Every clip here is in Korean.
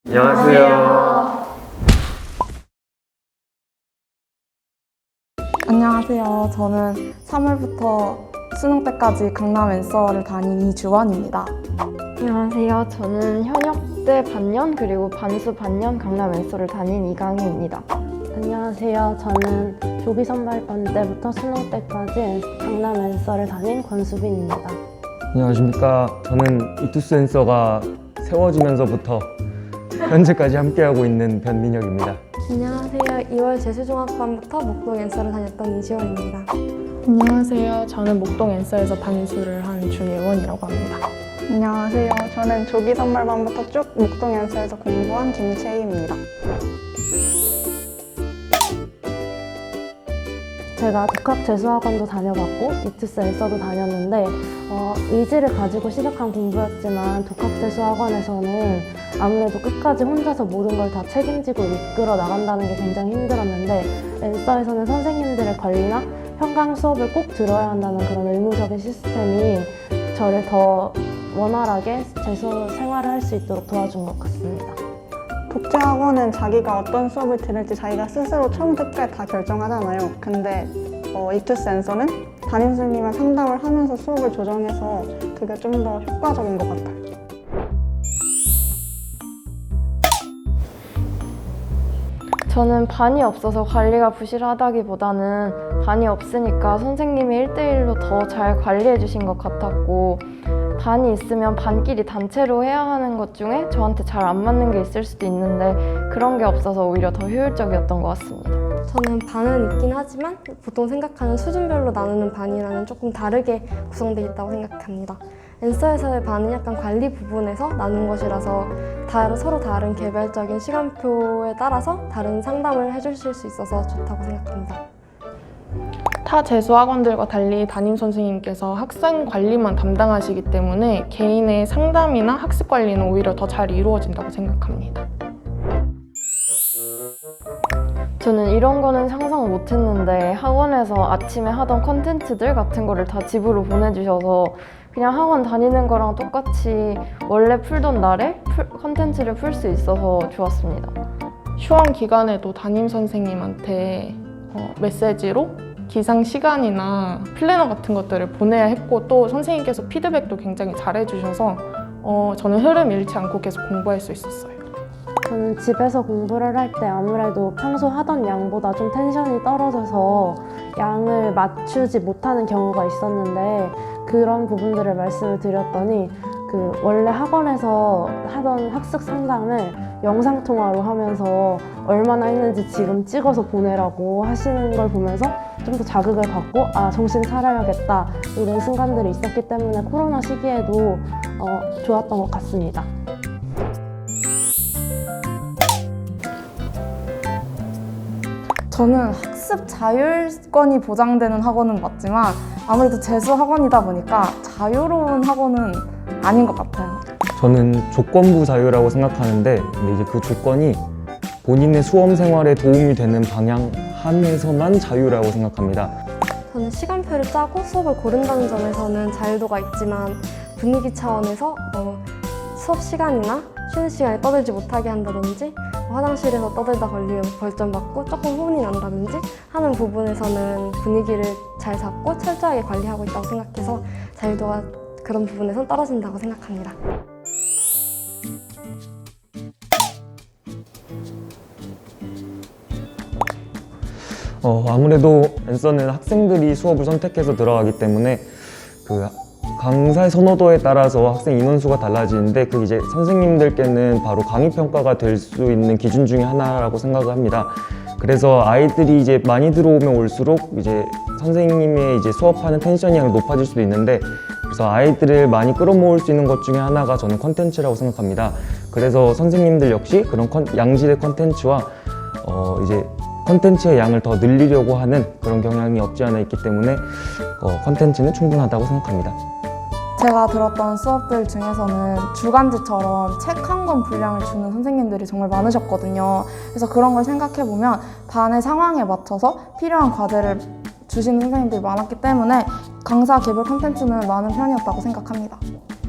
안녕하세요. 안녕하세요. 저는 3월부터 수능 때까지 강남 앤서를 다닌 이주원입니다. 안녕하세요. 저는 현역때 반년 그리고 반수 반년 강남 앤서를 다닌 이강희입니다. 안녕하세요. 저는 조기 선발반 때부터 수능 때까지 강남 앤서를 다닌 권수빈입니다. 안녕하십니까. 저는 이투스 앤서가 세워지면서부터 현재까지 함께하고 있는 변민혁입니다. 안녕하세요. 2월 제수종합반부터 목동 앤서를 다녔던 이지원입니다. 안녕하세요. 저는 목동 앤서에서 반수를 한 준예원이라고 합니다. 안녕하세요. 저는 조기 선발반부터 쭉 목동 앤서에서 공부한 김채희입니다. 제가 독학재수학원도 다녀봤고 이투스 앤서도 다녔는데 의지를 가지고 시작한 공부였지만 독학재수학원에서는 아무래도 끝까지 혼자서 모든 걸 다 책임지고 이끌어 나간다는 게 굉장히 힘들었는데 앤서에서는 선생님들의 관리나 현강 수업을 꼭 들어야 한다는 그런 의무적인 시스템이 저를 더 원활하게 재수 생활을 할 수 있도록 도와준 것 같습니다. 독재학원은 자기가 어떤 수업을 들을지 자기가 스스로 처음부터 끝까지 다 결정하잖아요. 근데 이투스 앤서는 담임 선생님과 상담을 하면서 수업을 조정해서 그게 좀 더 효과적인 것 같아요. 저는 반이 없어서 관리가 부실하다기보다는 반이 없으니까 선생님이 1대1로 더 잘 관리해 주신 것 같았고, 반이 있으면 반끼리 단체로 해야 하는 것 중에 저한테 잘 안 맞는 게 있을 수도 있는데 그런 게 없어서 오히려 더 효율적이었던 것 같습니다. 저는 반은 있긴 하지만 보통 생각하는 수준별로 나누는 반이랑은 조금 다르게 구성되어 있다고 생각합니다. 앤서에서의 반은 약간 관리 부분에서 나눈 것이라서 서로 다른 개별적인 시간표에 따라서 다른 상담을 해주실 수 있어서 좋다고 생각합니다. 타 재수학원들과 달리 담임 선생님께서 학생 관리만 담당하시기 때문에 개인의 상담이나 학습 관리는 오히려 더 잘 이루어진다고 생각합니다. 저는 이런 거는 상상 못 했는데 학원에서 아침에 하던 컨텐츠들 같은 거를 다 집으로 보내주셔서 그냥 학원 다니는 거랑 똑같이 원래 풀던 날에 컨텐츠를 풀 수 있어서 좋았습니다. 휴원 기간에도 담임 선생님한테 메시지로 기상 시간이나 플래너 같은 것들을 보내야 했고 또 선생님께서 피드백도 굉장히 잘해주셔서 저는 흐름 잃지 않고 계속 공부할 수 있었어요. 저는 집에서 공부를 할 때 아무래도 평소 하던 양보다 좀 텐션이 떨어져서 양을 맞추지 못하는 경우가 있었는데 그런 부분들을 말씀을 드렸더니 원래 학원에서 하던 학습 상담을 영상통화로 하면서 얼마나 했는지 지금 찍어서 보내라고 하시는 걸 보면서 좀 더 자극을 받고 정신 차려야겠다 이런 순간들이 있었기 때문에 코로나 시기에도 좋았던 것 같습니다. 저는 학습 자율권이 보장되는 학원은 맞지만 아무래도 재수 학원이다 보니까 자유로운 학원은 아닌 것 같아요. 저는 조건부 자유라고 생각하는데 근데 이제 그 조건이 본인의 수험 생활에 도움이 되는 방향 한에서만 자유라고 생각합니다. 저는 시간표를 짜고 수업을 고른다는 점에서는 자유도가 있지만 분위기 차원에서 수업 시간이나 쉬는 시간에 떠들지 못하게 한다든지 화장실에서 떠들다 걸리면 벌점 받고 조금 혼이 난다든지 하는 부분에서는 분위기를 잘 잡고 철저하게 관리하고 있다고 생각해서 자유도가 그런 부분에선 떨어진다고 생각합니다. 아무래도 앤서는 학생들이 수업을 선택해서 들어가기 때문에 그 강사의 선호도에 따라서 학생 인원수가 달라지는데 그게 이제 선생님들께는 바로 강의 평가가 될 수 있는 기준 중에 하나라고 생각을 합니다. 그래서 아이들이 이제 많이 들어오면 올수록 이제 선생님의 이제 수업하는 텐션이 높아질 수도 있는데 그래서 아이들을 많이 끌어모을 수 있는 것 중에 하나가 저는 컨텐츠라고 생각합니다. 그래서 선생님들 역시 그런 양질의 컨텐츠와 이제 컨텐츠의 양을 더 늘리려고 하는 그런 경향이 없지 않아 있기 때문에 컨텐츠는 충분하다고 생각합니다. 제가 들었던 수업들 중에서는 주간지처럼 책 한 권 분량을 주는 선생님들이 정말 많으셨거든요. 그래서 그런 걸 생각해보면 반의 상황에 맞춰서 필요한 과제를 주시는 선생님들이 많았기 때문에 강사 개별 콘텐츠는 많은 편이었다고 생각합니다.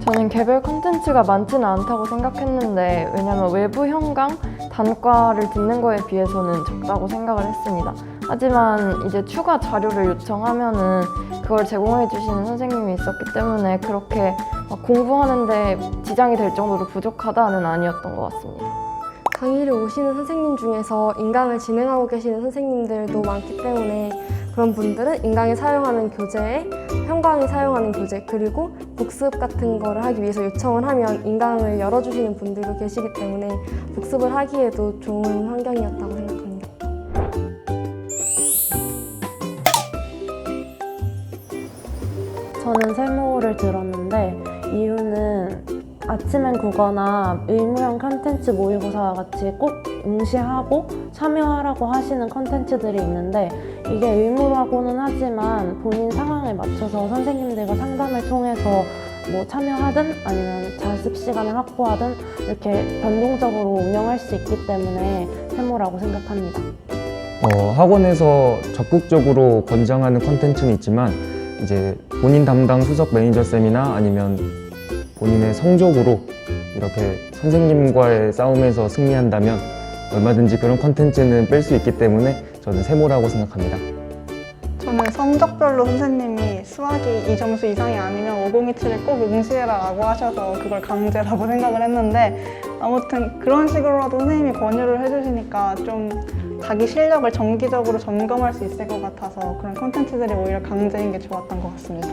저는 개별 콘텐츠가 많지는 않다고 생각했는데 왜냐면 외부 현강 단과를 듣는 거에 비해서는 적다고 생각을 했습니다. 하지만 이제 추가 자료를 요청하면은 그걸 제공해 주시는 선생님이 있었기 때문에 그렇게 막 공부하는데 지장이 될 정도로 부족하다는 아니었던 것 같습니다. 강의를 오시는 선생님 중에서 인강을 진행하고 계시는 선생님들도 많기 때문에 그런 분들은 인강이 사용하는 교재에 현강이 사용하는 교재 그리고 복습 같은 거를 하기 위해서 요청을 하면 인강을 열어주시는 분들도 계시기 때문에 복습을 하기에도 좋은 환경이었다고 생각합니다. 저는 세모를 들었는데 이유는 아침엔 국어나 의무형 컨텐츠 모의고사와 같이 꼭 응시하고 참여하라고 하시는 컨텐츠들이 있는데 이게 의무라고는 하지만 본인 상황에 맞춰서 선생님들과 상담을 통해서 뭐 참여하든 아니면 자습 시간을 확보하든 이렇게 변동적으로 운영할 수 있기 때문에 세모라고 생각합니다. 학원에서 적극적으로 권장하는 컨텐츠는 있지만 이제 본인 담당 수석 매니저 쌤이나 아니면 본인의 성적으로 이렇게 선생님과의 싸움에서 승리한다면 얼마든지 그런 컨텐츠는 뺄 수 있기 때문에 저는 세모라고 생각합니다. 저는 성적별로 선생님이 수학이 이 점수 이상이 아니면 5027을 꼭 응시해라 라고 하셔서 그걸 강제라고 생각을 했는데 아무튼 그런 식으로라도 선생님이 권유를 해주시니까 좀 자기 실력을 정기적으로 점검할 수 있을 것 같아서 그런 콘텐츠들이 오히려 강제인 게 좋았던 것 같습니다.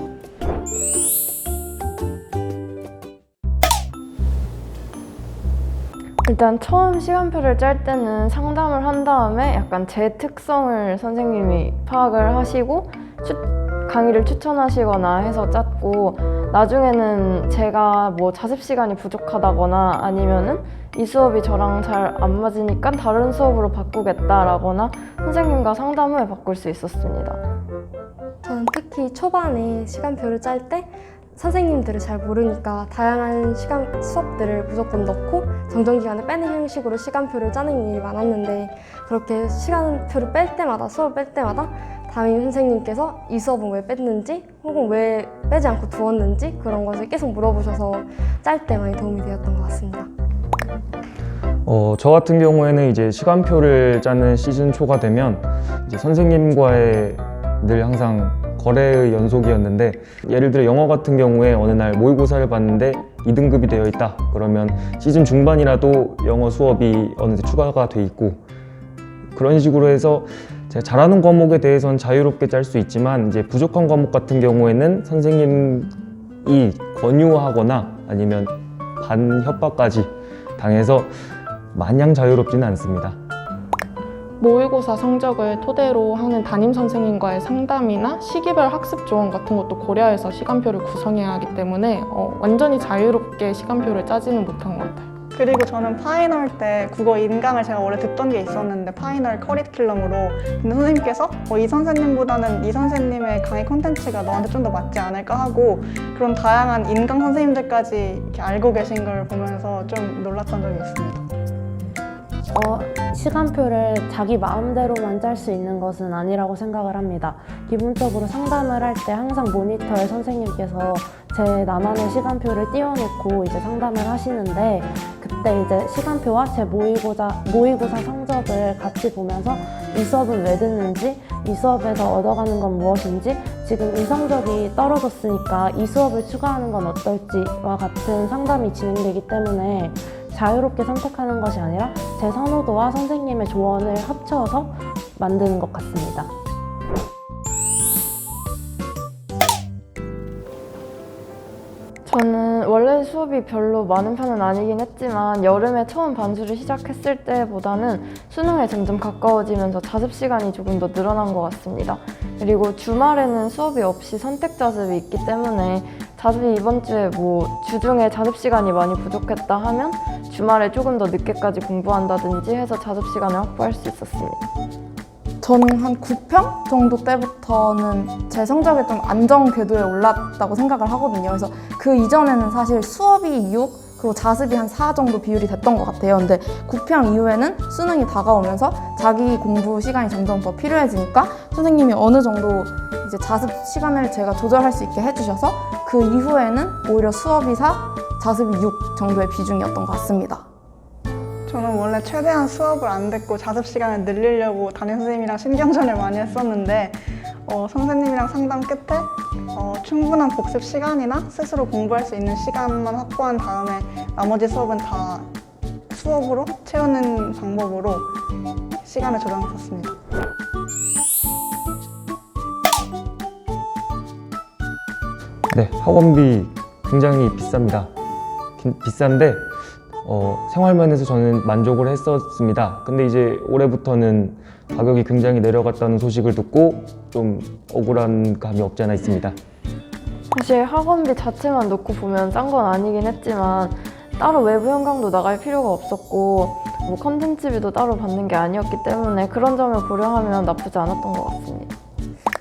일단 처음 시간표를 짤 때는 상담을 한 다음에 약간 제 특성을 선생님이 파악을 하시고 강의를 추천하시거나 해서 짰고 나중에는 제가 뭐 자습 시간이 부족하다거나 아니면은 이 수업이 저랑 잘 안 맞으니까 다른 수업으로 바꾸겠다라거나 선생님과 상담 후에 바꿀 수 있었습니다. 저는 특히 초반에 시간표를 짤 때 선생님들을 잘 모르니까 다양한 수업들을 무조건 넣고 정정기간을 빼는 형식으로 시간표를 짜는 일이 많았는데 그렇게 시간표를 뺄 때마다 수업을 뺄 때마다 담임 선생님께서 이 수업은 왜 뺐는지 혹은 왜 빼지 않고 두었는지 그런 것을 계속 물어보셔서 짤 때 많이 도움이 되었던 것 같습니다. 저 같은 경우에는 이제 시간표를 짜는 시즌 초가 되면 이제 선생님과의 늘 항상 거래의 연속이었는데 예를 들어 영어 같은 경우에 어느 날 모의고사를 봤는데 2등급이 되어 있다 그러면 시즌 중반이라도 영어 수업이 어느새 추가가 돼 있고 그런 식으로 해서 제가 잘하는 과목에 대해서는 자유롭게 짤 수 있지만 이제 부족한 과목 같은 경우에는 선생님이 권유하거나 아니면 반협박까지 당해서 마냥 자유롭지는 않습니다. 모의고사 성적을 토대로 하는 담임 선생님과의 상담이나 시기별 학습 조언 같은 것도 고려해서 시간표를 구성해야 하기 때문에 완전히 자유롭게 시간표를 짜지는 못한 것 같아요. 그리고 저는 파이널 때 국어 인강을 제가 원래 듣던 게 있었는데 파이널 커리큘럼으로 근데 선생님께서 이 선생님보다는 이 선생님의 강의 콘텐츠가 너한테 좀 더 맞지 않을까 하고 그런 다양한 인강 선생님들까지 이렇게 알고 계신 걸 보면서 좀 놀랐던 적이 있습니다. 시간표를 자기 마음대로만 짤 수 있는 것은 아니라고 생각을 합니다. 기본적으로 상담을 할 때 항상 모니터의 선생님께서 제 나만의 시간표를 띄워놓고 이제 상담을 하시는데 그때 이제 시간표와 제 모의고사 성적을 같이 보면서 이 수업은 왜 듣는지, 이 수업에서 얻어가는 건 무엇인지, 지금 이 성적이 떨어졌으니까 이 수업을 추가하는 건 어떨지와 같은 상담이 진행되기 때문에 자유롭게 선택하는 것이 아니라 제 선호도와 선생님의 조언을 합쳐서 만드는 것 같습니다. 저는 원래 수업이 별로 많은 편은 아니긴 했지만 여름에 처음 반수를 시작했을 때보다는 수능에 점점 가까워지면서 자습 시간이 조금 더 늘어난 것 같습니다. 그리고 주말에는 수업이 없이 선택 자습이 있기 때문에 자습이 이번 주에 뭐 주중에 자습 시간이 많이 부족했다 하면 주말에 조금 더 늦게까지 공부한다든지 해서 자습 시간을 확보할 수 있었습니다. 저는 한 9평 정도 때부터는 제 성적이 좀 안정 궤도에 올랐다고 생각을 하거든요. 그래서 그 이전에는 사실 수업이 6, 그리고 자습이 한 4 정도 비율이 됐던 것 같아요. 근데 9평 이후에는 수능이 다가오면서 자기 공부 시간이 점점 더 필요해지니까 선생님이 어느 정도 이제 자습 시간을 제가 조절할 수 있게 해주셔서 그 이후에는 오히려 수업이 4, 자습이 6 정도의 비중이었던 것 같습니다. 저는 원래 최대한 수업을 안 듣고 자습 시간을 늘리려고 담임 선생님이랑 신경전을 많이 했었는데 선생님이랑 상담 끝에 충분한 복습 시간이나 스스로 공부할 수 있는 시간만 확보한 다음에 나머지 수업은 다 수업으로 채우는 방법으로 시간을 조정했었습니다. 네, 학원비 굉장히 비쌉니다. 비싼데 생활면에서 저는 만족을 했었습니다. 근데 이제 올해부터는 가격이 굉장히 내려갔다는 소식을 듣고 좀 억울한 감이 없지 않아 있습니다. 사실 학원비 자체만 놓고 보면 싼 건 아니긴 했지만 따로 외부 현강도 나갈 필요가 없었고 뭐 컨텐츠비도 따로 받는 게 아니었기 때문에 그런 점을 고려하면 나쁘지 않았던 것 같습니다.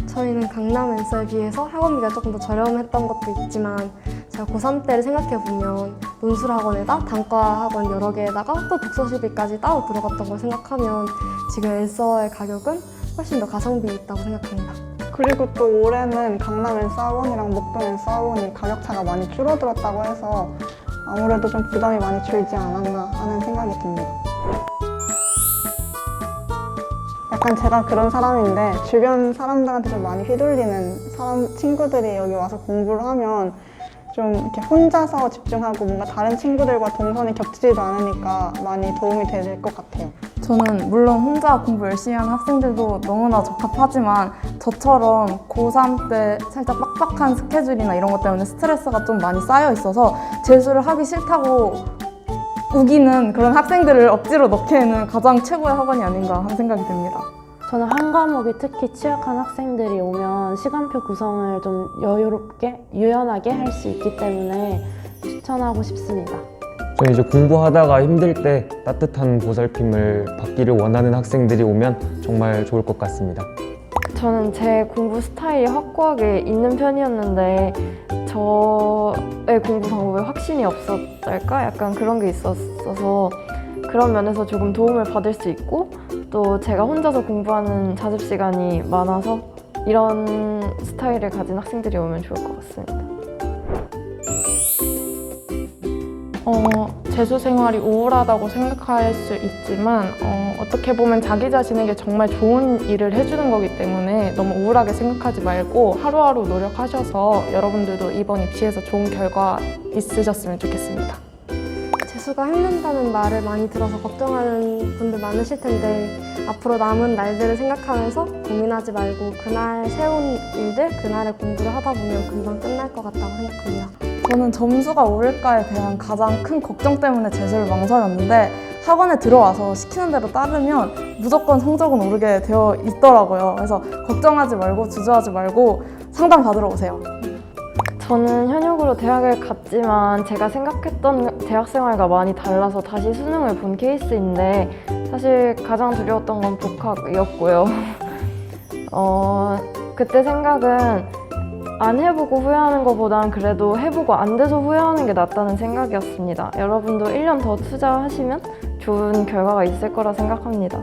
저희는 강남 앤서에 비해서 학원비가 조금 더 저렴했던 것도 있지만 제가 고3 때를 생각해보면 논술학원에다 단과학원 여러 개에다가 또 독서실비까지 따로 들어갔던 걸 생각하면 지금 앤서의 가격은 훨씬 더 가성비 있다고 생각합니다. 그리고 또 올해는 강남 앤서 학원이랑 목동 앤서 학원이 가격차가 많이 줄어들었다고 해서 아무래도 좀 부담이 많이 줄지 않았나 하는 생각이 듭니다. 약간 제가 그런 사람인데 주변 사람들한테 좀 많이 휘둘리는 친구들이 여기 와서 공부를 하면 좀 이렇게 혼자서 집중하고 뭔가 다른 친구들과 동선이 겹치지도 않으니까 많이 도움이 될 것 같아요. 저는 물론 혼자 공부 열심히 하는 학생들도 너무나 적합하지만 저처럼 고3 때 살짝 빡빡한 스케줄이나 이런 것 때문에 스트레스가 좀 많이 쌓여 있어서 재수를 하기 싫다고 우기는 그런 학생들을 억지로 넣기에는 가장 최고의 학원이 아닌가 하는 생각이 듭니다. 저는 한 과목이 특히 취약한 학생들이 오면 시간표 구성을 좀 여유롭게, 유연하게 할 수 있기 때문에 추천하고 싶습니다. 저는 이제 공부하다가 힘들 때 따뜻한 보살핌을 받기를 원하는 학생들이 오면 정말 좋을 것 같습니다. 저는 제 공부 스타일이 확고하게 있는 편이었는데 저의 공부 방법에 확신이 없었달까? 약간 그런 게 있었어서 그런 면에서 조금 도움을 받을 수 있고 또 제가 혼자서 공부하는 자습 시간이 많아서 이런 스타일을 가진 학생들이 오면 좋을 것 같습니다. 재수 생활이 우울하다고 생각할 수 있지만 어떻게 보면 자기 자신에게 정말 좋은 일을 해주는 거기 때문에 너무 우울하게 생각하지 말고 하루하루 노력하셔서 여러분들도 이번 입시에서 좋은 결과 있으셨으면 좋겠습니다. 재수가 힘든다는 말을 많이 들어서 걱정하는 분들 많으실 텐데 앞으로 남은 날들을 생각하면서 고민하지 말고 그날 세운 일들, 그날의 공부를 하다 보면 금방 끝날 것 같다고 생각합니다. 저는 점수가 오를까에 대한 가장 큰 걱정 때문에 재수를 망설였는데 학원에 들어와서 시키는 대로 따르면 무조건 성적은 오르게 되어 있더라고요. 그래서 걱정하지 말고 주저하지 말고 상담 받으러 오세요. 저는 현역으로 대학을 갔지만 제가 생각했던 대학 생활과 많이 달라서 다시 수능을 본 케이스인데 사실 가장 두려웠던 건 복학이었고요. 그때 생각은 안 해보고 후회하는 것보단 그래도 해보고 안 돼서 후회하는 게 낫다는 생각이었습니다. 여러분도 1년 더 투자하시면 좋은 결과가 있을 거라 생각합니다.